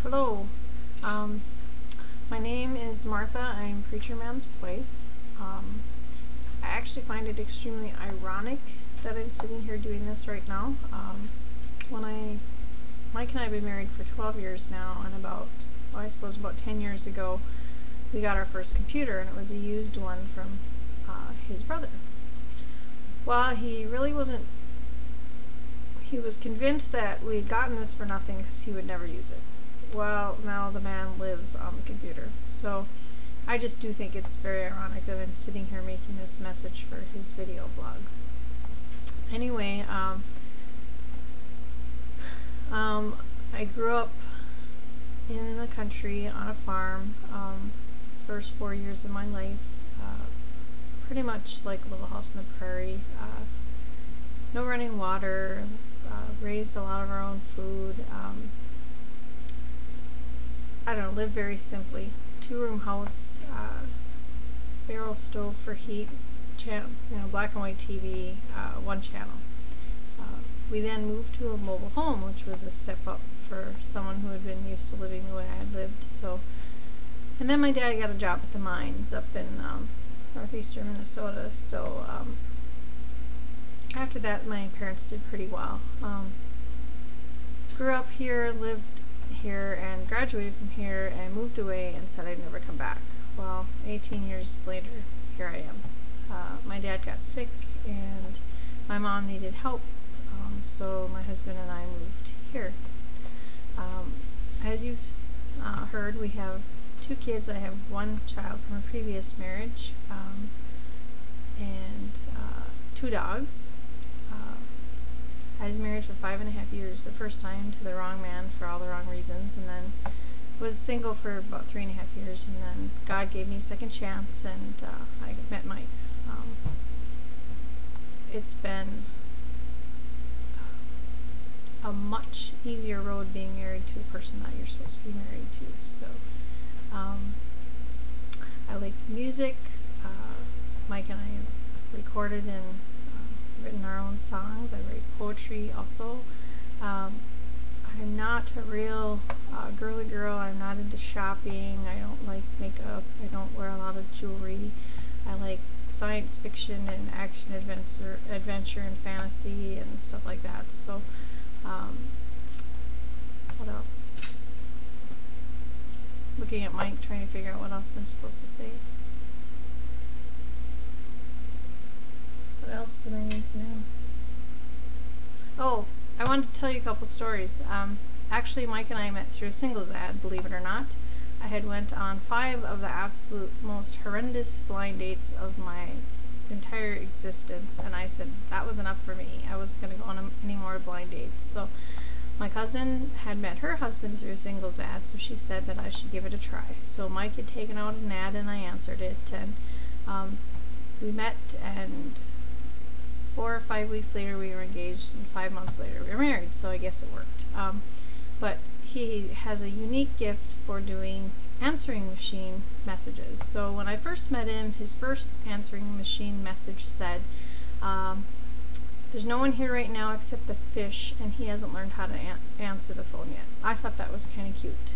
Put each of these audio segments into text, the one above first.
Hello, um, my name is Martha. I'm Preacher Man's wife. I actually find it extremely ironic that I'm sitting here doing this right now. Mike and I have been married for 12 years now, and about 10 years ago, we got our first computer, and it was a used one from his brother. Well, he was convinced that we had gotten this for nothing because he would never use it. Well, now the man lives on the computer. So I just do think it's very ironic that I'm sitting here making this message for his video blog. Anyway, I grew up in the country on a farm. First 4 years of my life, pretty much like a little house in the prairie. No running water. Raised a lot of our own food. I don't know, lived very simply. 2-room house, barrel stove for heat, black and white TV, one channel. We then moved to a mobile home, which was a step up for someone who had been used to living the way I had lived. And then my dad got a job at the mines up in northeastern Minnesota. So after that, my parents did pretty well. Grew up here, lived here, and graduated from here, and moved away and said I'd never come back. Well, 18 years later, here I am. My dad got sick, and my mom needed help, so my husband and I moved here. As you've heard, we have 2 kids. I have 1 child from a previous marriage, and 2 dogs. I was married for 5.5 years the first time to the wrong man for all the wrong reasons, and then was single for about 3.5 years, and then God gave me a second chance, and I met Mike. It's been a much easier road being married to a person that you're supposed to be married to. So I like music. Mike and I have recorded and written our own songs. I write poetry also. I'm not a real girly girl. I'm not into shopping. I don't like makeup. I don't wear a lot of jewelry. I like science fiction and action adventure and fantasy and stuff like that. So what else? Looking at Mike, trying to figure out what else I'm supposed to say. What else did I need to know? Oh, I wanted to tell you a couple stories. Actually, Mike and I met through a singles ad, believe it or not. I had went on 5 of the absolute most horrendous blind dates of my entire existence, and I said that was enough for me. I wasn't going to go on any more blind dates. So my cousin had met her husband through a singles ad, so she said that I should give it a try. So Mike had taken out an ad, and I answered it, and we met, and 4 or 5 weeks later we were engaged, and 5 months later we were married, so I guess it worked. But he has a unique gift for doing answering machine messages. So when I first met him, his first answering machine message said, there's no one here right now except the fish, and he hasn't learned how to answer the phone yet. I thought that was kind of cute.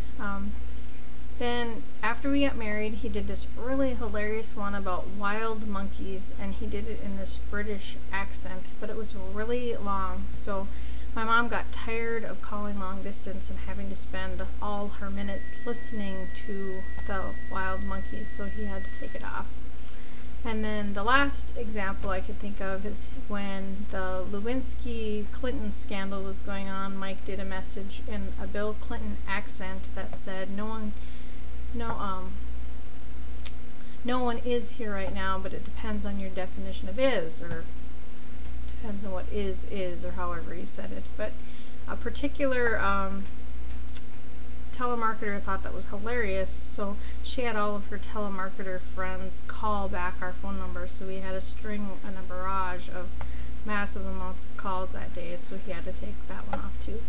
Then, after we got married, he did this really hilarious one about wild monkeys, and he did it in this British accent, but it was really long, so my mom got tired of calling long distance and having to spend all her minutes listening to the wild monkeys, so he had to take it off. And then the last example I could think of is when the Lewinsky-Clinton scandal was going on. Mike did a message in a Bill Clinton accent that said, no one is here right now, but it depends on your definition of is, or depends on what is, or however he said it. But a particular telemarketer thought that was hilarious, so she had all of her telemarketer friends call back our phone number, so we had a barrage of massive amounts of calls that day, so he had to take that one off too.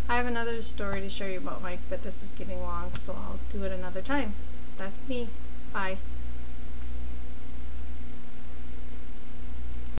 I have another story to show you about Mike, but this is getting long, so I'll do it another time. That's me. Bye.